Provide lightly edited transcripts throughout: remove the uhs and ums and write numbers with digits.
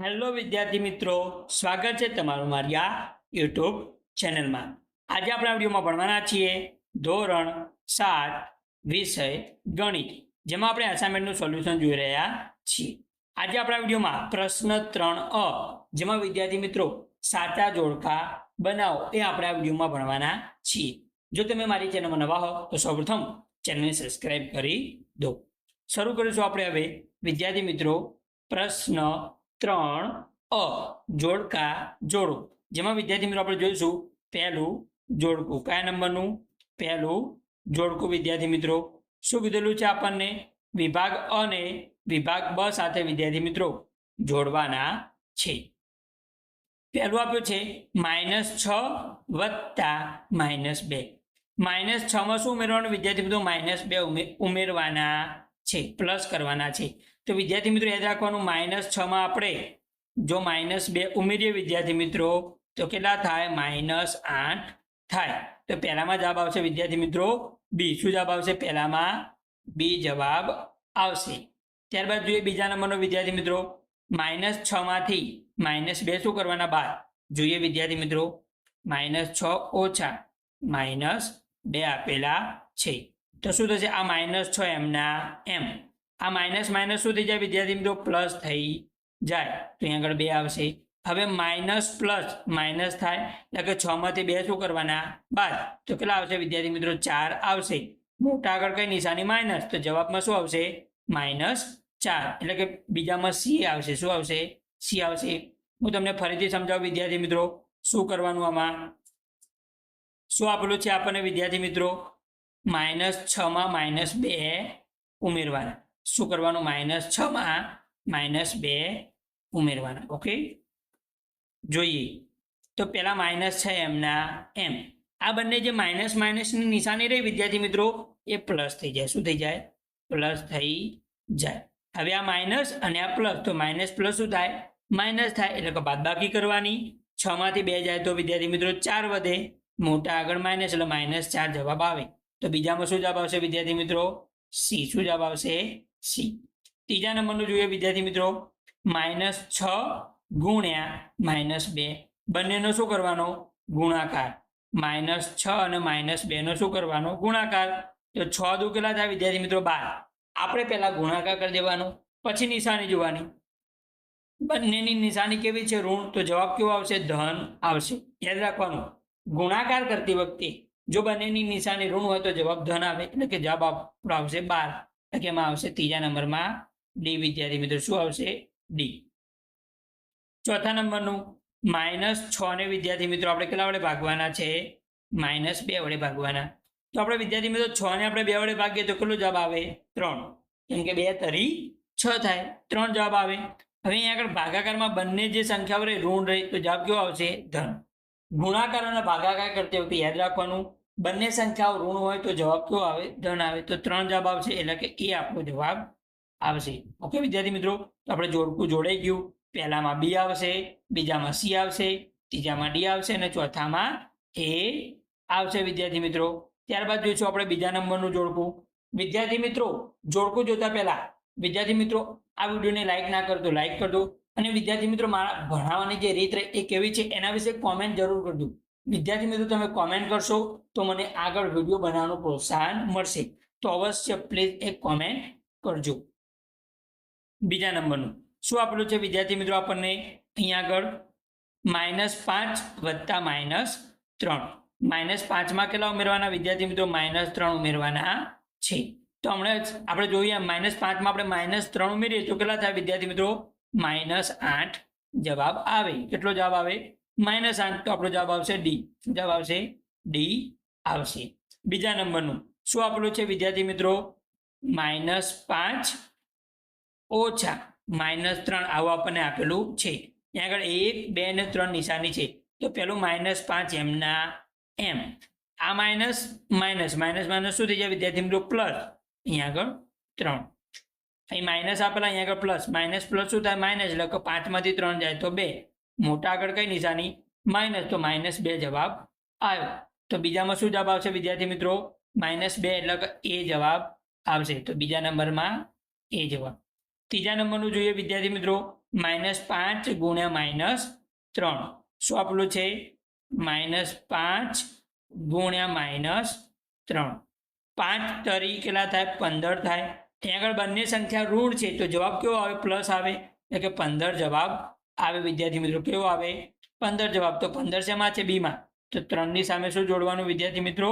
Hello વિદ્યાર્થી મિત્રો, સ્વાગત છે તમારું મારી આ યુટ્યુબ ચેનલમાં. આજે આપણે આ વિડીયોમાં ભણવાના છીએ ધોરણ 7 વિષય ગણિત, જેમાં આપણે અસાઇનમેન્ટનું સોલ્યુશન જોઈ રહ્યા છીએ. આજે આપણા વિડીયોમાં પ્રશ્ન 3 જેમાં વિદ્યાર્થી મિત્રો સાચા જોડકા બનાવો એ આપણે આ વિડીયોમાં ભણવાના છીએ. જો તમે મારી ચેનલમાં નવા હો તો સૌપ્રથમ ચેનલને સબસ્ક્રાઇબ કરી દો. શરૂ કરીશું આપણે હવે વિદ્યાર્થી મિત્રો પ્રશ્ન 3 જોડકા જોડો, જેમાં વિદ્યાર્થી મિત્રો આપણે જોઈશું પહેલું જોડકું. કયા નંબરનું? પહેલું જોડકું. વિદ્યાર્થી મિત્રો શું કીધેલું છે આપણને? વિભાગ અ ને વિભાગ બ સાથે વિદ્યાર્થી મિત્રો જોડવાના છે. પહેલું આપ્યું છે -6 વત્તા -2. -6 શું ઉમેરવાનું વિદ્યાર્થી મિત્રો? -2 ઉમેરવાના છે, પ્લસ કરવાના છે. તો વિદ્યાર્થી મિત્રો યાદ રાખવાનું, -6 આપણે જો -2 ઉમેરીએ વિદ્યાર્થી મિત્રો તો કેટલા થાય? -8 થાય. તો પહેલામાં જવાબ આવશે વિદ્યાર્થી મિત્રો બી. શું જવાબ આવશે? પહેલામાં બી જવાબ આવશે. ત્યારબાદ જોઈએ બીજા નંબરનો વિદ્યાર્થી મિત્રો, -6 માંથી -2 શું કરવાના? બાદ. જોઈએ વિદ્યાર્થી મિત્રો, -6 ઓછા -2 આપેલા છે. તો શું થશે? આ -6 એમના એમ. આ માઇનસ માઇનસ શું થઈ જાય વિદ્યાર્થી મિત્રો? પ્લસ થઈ જાય. તો અહીં આગળ 2 આવશે. હવે માઇનસ પ્લસ માઇનસ થાય એટલે કે 6 માંથી 2 શું કરવાના? બાદ. તો કેટલા આવશે વિદ્યાર્થી મિત્રો? 4 આવશે. મોટા આગળ કઈ નિશાની? માઇનસ. તો જવાબમાં શું આવશે? -4. એટલે કે બીજામાં સી આવશે. શું આવશે? સી આવશે. હું તમને ફરીથી સમજાવું વિદ્યાર્થી મિત્રો શું કરવાનું. આમાં શું આપેલું છે આપણને વિદ્યાર્થી મિત્રો? -6 માં -2 ઉમેરવાના. શું કરવાનું? -6 માં -2 ઉમેરવાના. ઓકે, જોઈએ તો પેલા માઇનસ છે એમના એમ. આ બંને જે માઇનસ માઇનસની નિશાની રહી વિદ્યાર્થી મિત્રો એ પ્લસ થઈ જાય. શું થઈ જાય? પ્લસ થઈ જાય. હવે આ માઇનસ અને આ પ્લસ, તો માઇનસ પ્લસ શું થાય? માઇનસ થાય. એટલે કે બાદબાકી કરવાની. 6 માંથી 2 જાય તો વિદ્યાર્થી મિત્રો 4 વધે. મોટા આગળ માઇનસ એટલે -4 જવાબ આવે. તો બીજામાં શું જવાબ આવશે વિદ્યાર્થી મિત્રો? સી. શું જવાબ આવશે? સી. ત્રીજા નંબરનું જોઈએ વિદ્યાર્થી મિત્રો, -6 ગુણ્યા -2 બંનેનો શું કરવાનો? ગુણાકાર. -6 અને -2 નો શું કરવાનો? ગુણાકાર. તો 6 દુ કેટલા થાય વિદ્યાર્થી મિત્રો? 12. આપણે પહેલા ગુણાકાર કરી દેવાનો, પછી નિશાની જોવાની. બંનેની નિશાની કેવી છે? ઋણ. તો જવાબ કેવો આવશે? ધન આવશે. યાદ રાખવાનું, ગુણાકાર કરતી વખતે જો બંનેની નિશાની ઋણ હોય તો જવાબ ધન આવે. એટલે કે જવાબ આપણો આવશે 12. એટલે એમાં આવશે ત્રીજા નંબરમાં ડી. વિદ્યાર્થી મિત્રો શું આવશે? ડી. ચોથા નંબરનું -6 ને વિદ્યાર્થી મિત્રો આપણે કેટલા વડે ભાગવાના છે? -2 વડે ભાગવાના. તો આપણે વિદ્યાર્થી મિત્રો 6 ને આપણે 2 વડે ભાગીએ તો કેટલો જવાબ આવે? 3. કેમ કે 2 તરી 6 થાય. 3 જવાબ આવે. હવે અહીંયા આગળ ભાગાકારમાં બંને જે સંખ્યાઓ રહે ઋણ રહી તો જવાબ કેવો આવશે? ધન. ગુણાકાર અને ભાગાકાર કરતી વખતે યાદ રાખવાનું, બંને સંખ્યાઓ ઋણ હોય તો જવાબ કેવો આવે? ધન આવે. તો 3 જવાબ આવશે. એટલે કે એ આપણો જવાબ આવશે. ઓકે વિદ્યાર્થી મિત્રો, તો આપણે જોડકું જોડાઈ ગયું. પહેલામાં બી આવશે, બીજામાં સી આવશે, ત્રીજામાં ડી આવશે અને ચોથામાં એ આવશે વિદ્યાર્થી મિત્રો. ત્યારબાદ જોઈશું આપણે બીજા નંબરનું જોડકું. વિદ્યાર્થી મિત્રો જોડકું જોતા પહેલા વિદ્યાર્થી મિત્રો આ વિડીયોને લાઈક ના કરતો લાઈક કરજો. અને વિદ્યાર્થી મિત્રો મારા ભણાવવાની જે રીત રહી એ કેવી છે એના વિશે કોમેન્ટ જરૂર કરજો. વિદ્યાર્થી મિત્રો તમે કોમેન્ટ કરશો તો મને આગળ વિડીયો બનાવવાનું પ્રોત્સાહન મળશે. તો અવશ્ય પ્લીઝ એક કોમેન્ટ કરજો. બીજા નંબરનું શું આપેલું છે વિદ્યાર્થી મિત્રો આપણને? અહીંયા આગળ -5 વત્તા -3. -5 કેટલા ઉમેરવાના વિદ્યાર્થી મિત્રો? -3 ઉમેરવાના છે. તો હમણાં આપણે જોઈએ -5 આપણે -3 ઉમેરીએ તો કેટલા થાય વિદ્યાર્થી મિત્રો? -8 જવાબ આવે. કેટલો જવાબ આવે? -8. તો આપણો જવાબ આવશે ડી. શું જવાબ આવશે? ડી આવશે. બીજા નંબરનું શું આપેલું છે વિદ્યાર્થી મિત્રો? -5 ઓછા -3 આવું આપણને આપેલું છે. ત્યાં આગળ 1, 2 અને 3 નિશાની છે. તો પેલું -5 એમના એમ. આ માઇનસ માઇનસ માઇનસ માઇનસ શું થઈ જાય વિદ્યાર્થી મિત્રો? પ્લસ. અહીંયા આગળ 3. અહીં માઇનસ આપેલા, અહીંયા આગળ પ્લસ. માઇનસ પ્લસ શું થાય? માઇનસ. એટલે કે 5 માંથી 3 જાય તો 2. મોટા આગળ કઈ નિશાની? માઇનસ. તો -2 જવાબ આવ્યો. તો બીજામાં શું જવાબ આવશે વિદ્યાર્થી મિત્રો? -2 એટલે કે એ જવાબ આવશે. તો બીજા નંબરમાં એ જવાબ. ત્રીજા નંબરનું જોઈએ વિદ્યાર્થી મિત્રો, -5 ગુણ્યા -3. શું આપેલું છે? -5 ગુણ્યા -3. 5 તરી કેટલા થાય? 15 થાય. અહીં આગળ બંને સંખ્યા ઋણ છે તો જવાબ કેવો આવે? પ્લસ આવે, એટલે કે 15 જવાબ આવે વિદ્યાર્થી મિત્રો. કેવો આવે? 15 જવાબ. તો 15 શેમાં છે? બીમાં. તો 3 ની સામે શું જોડવાનું વિદ્યાર્થી મિત્રો?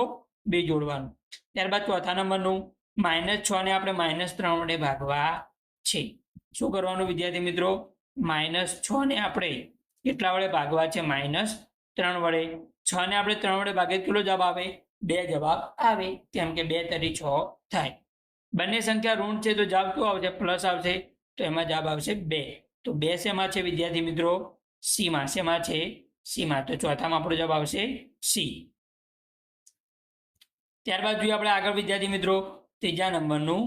2 જોડવાનું. ત્યારબાદ ચોથા નંબરનું -6 ને આપણે -3 વડે ભાગવા છે. શું કરવાનું વિદ્યાર્થી મિત્રો? -6 ને આપણે કેટલા વડે ભાગવા છે? -3 વડે. 6 ને આપણે 3 વડે ભાગીએ કેટલો જવાબ આવે? 2 જવાબ આવે. કેમ કે 2 તરી 6 થાય. બંને સંખ્યા ઋણ છે તો જવાબ શું આવશે? પ્લસ આવશે. તો એમાં જવાબ આવશે 2. તો 2 શેમાં છે વિદ્યાર્થી મિત્રો? સીમાં. શેમાં છે? સીમાં. તો ચોથામાં આપણો જવાબ આવશે સી. ત્યારબાદ જોઈએ આપણે આગળ વિદ્યાર્થી મિત્રો, ત્રીજા નંબરનું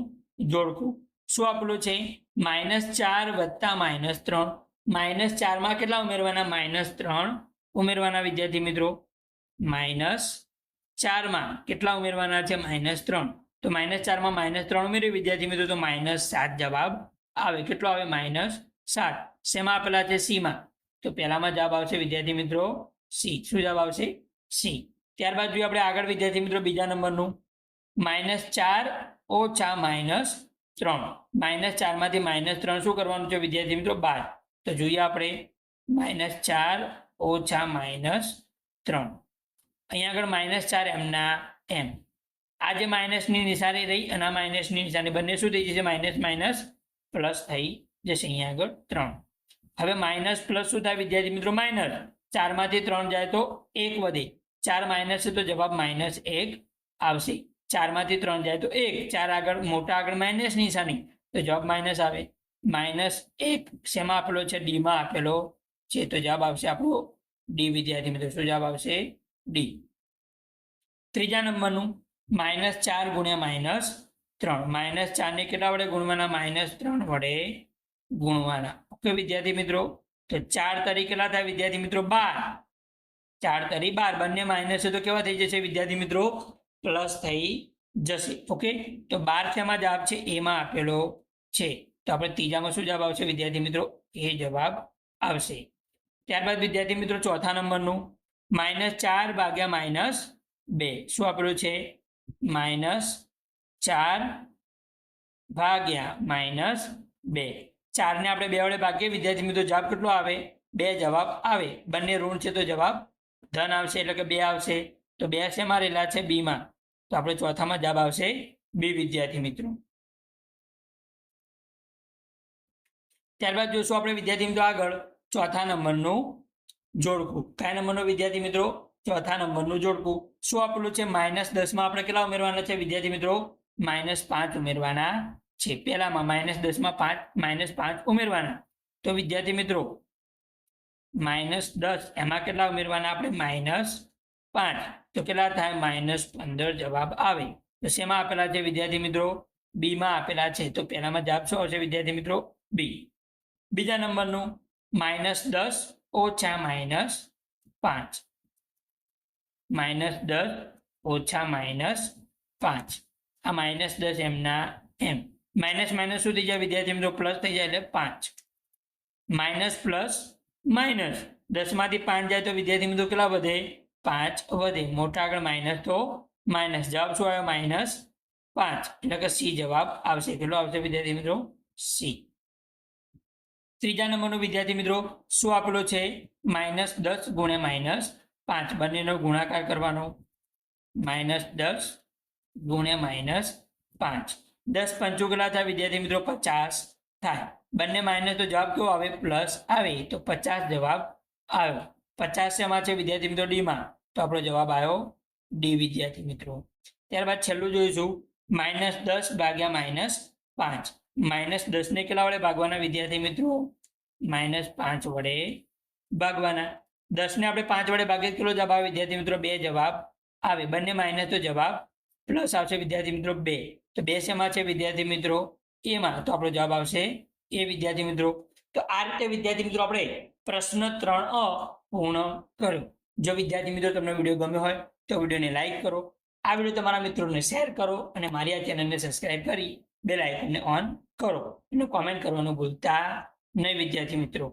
જોડકું. શું આપેલું છે? -4 વત્તા -3. -4 માં કેટલા ઉમેરવાના? -3 ઉમેરવાના વિદ્યાર્થી મિત્રો. -4 માં કેટલા ઉમેરવાના છે? -3. તો -4 માં -3 ઉમેરી વિદ્યાર્થી મિત્રો તો -7 જવાબ આવે. કેટલો આવે? -7. શેમાં આપેલા છે? સીમાં. તો પહેલામાં જવાબ આવશે વિદ્યાર્થી મિત્રો સી. શું જવાબ આવશે? સી. ત્યારબાદ જોઈએ આપણે આગળ વિદ્યાર્થી મિત્રો બીજા નંબરનું, -4 ઓછા -3. -4 માંથી -3 શું કરવાનું છે વિદ્યાર્થી મિત્રો? બાદ. તો જોઈએ આપણે -4 ઓછા -3. અહીંયા આગળ -4 એમના એમ. આ જે માઇનસની નિશાની રહી અને આ માઇનસની નિશાની બંને શું થઈ જશે? માઇનસ પ્લસ થઈ જશે. અહીંયા આગળ 3. હવે માઇનસ પ્લસ શું થાય વિદ્યાર્થી મિત્રો? માઇનસ. 4 માંથી 3 જાય તો 1 વધે. 4 માઇનસ છે તો જવાબ -1 આવશે. 4 માંથી 3 જાય તો 1. 4 આગળ મોટા આગળ માઇનસ નિશાની તો જવાબ માઇનસ આવે. -1 શેમાં આપેલો છે? ડીમાં આપેલો છે તો જવાબ આવશે આપણો ડી વિદ્યાર્થી મિત્રો. શું જવાબ આવશે? ડી. ત્રીજા નંબરનું -4 ગુણ્યા -3. -4 ને કેટલા વડે ગુણવાના? -3 વડે ગુણવાના. ઓકે વિદ્યાર્થી મિત્રો. તો 4 તરી કેટલા થાય વિદ્યાર્થી મિત્રો? 12. 4 તરી 12. બંને માઇનસ છે તો કેવા થઈ જશે વિદ્યાર્થી મિત્રો? પ્લસ થઈ જશે. ઓકે. તો 12 શેમાં જવાબ છે? એમાં આપેલો છે. તો આપણે ત્રીજામાં શું જવાબ આવશે વિદ્યાર્થી મિત્રો? એ જવાબ આવશે. ત્યારબાદ વિદ્યાર્થી મિત્રો ચોથા નંબરનું -4 ભાગ્યા -2. શું આપેલું છે? -4 ભાગ્યા -2. 4 ને આપણે 2 વડે ભાગીએ વિદ્યાર્થી મિત્રો જવાબ કેટલો આવે? 2 જવાબ આવે. બંને ઋણ છે તો જવાબ ધન આવશે, એટલે કે 2 આવશે. તો 2 શેમાં રહેલા છે? બીમાં. તો આપણે ચોથામાં જવાબ આવશે બી વિદ્યાર્થી મિત્રો. ત્યારબાદ જોશું આપણે વિદ્યાર્થી મિત્રો આગળ ચોથા નંબરનું જોડકું. કયા નંબરનું વિદ્યાર્થી મિત્રો? ચોથા નંબરનું જોડકું. શું આપેલું છે? -10 માં આપણે કેટલા ઉમેરવાના છે વિદ્યાર્થી મિત્રો? -5 ઉમેરવાના છે. પહેલામાં -10 માં -5 ઉમેરવાના. તો વિદ્યાર્થી મિત્રો -10 એમાં કેટલા ઉમેરવાના આપણે? -5. તો કેટલા થાય? -15 જવાબ આવે. તો શેમાં આપેલા છે વિદ્યાર્થી મિત્રો? બી માં આપેલા છે. તો પહેલામાં જવાબ શું આવશે વિદ્યાર્થી મિત્રો? બી. બીજા નંબરનું -10 ઓછા -5. -10 ઓછા -5. આ -10 એમના એમ. માઇનસ માઇનસ શું થઈ જાય વિદ્યાર્થી મિત્રો? પ્લસ થઈ જાય એટલે 5. માઇનસ પ્લસ માઇનસ 10 માંથી 5 જાય તો વિદ્યાર્થી મિત્રો કેટલા વધે? 5 વધે. મોટા આગળ માઇનસ તો માઇનસ. જવાબ શું આવ્યો? -5. એટલે કે સી જવાબ આવશે. કેટલો આવશે વિદ્યાર્થી મિત્રો? સી. ત્રીજા નંબરનો વિદ્યાર્થી મિત્રો શું આપેલો છે? -10 ગુણ્યા -5. બંનેનો ગુણાકાર કરવાનો. -10 ગુણ્યા -5. 10 પંચું કેટલા થાય વિદ્યાર્થી મિત્રો? 50 થાય. બંને માઇનસ તો જવાબ કેવો આવે? પ્લસ આવે. તો 50 જવાબ આવ્યો. 50 શેમાં છે વિદ્યાર્થી મિત્રો? ડીમાં. તો આપણો જવાબ આવ્યો ડી વિદ્યાર્થી મિત્રો. ત્યારબાદ છેલ્લું જોઈશું -10 ભાગ્યા -5. -10 ને કેટલા વડે ભાગવાના વિદ્યાર્થી મિત્રો? -5 વડે ભાગવાના. 10 ને આપણે 5 વડે ભાગીએ કેટલો જવાબ આવે વિદ્યાર્થી મિત્રો? 2 જવાબ આવે. બંને માઇનસ તો જવાબ પ્લસ આવશે વિદ્યાર્થી મિત્રો 2. તો 2 શેમાં છે વિદ્યાર્થી મિત્રો? એમાં. તો આપણો જવાબ આવશે એ વિદ્યાર્થી મિત્રો. તો આ રીતે વિદ્યાર્થી મિત્રો આપણે પ્રશ્ન 3અ પૂર્ણ કર્યો. જો વિદ્યાર્થી મિત્રો તમને વિડીયો ગમ્યો હોય તો વિડીયોને લાઈક કરો, આ વિડીયો તમારા મિત્રોને શેર કરો અને મારી આ ચેનલને સબસ્ક્રાઈબ કરી બેલ આઇકનને ઓન કરો અને કોમેન્ટ કરવાનું ભૂલતા નહીં વિદ્યાર્થી મિત્રો.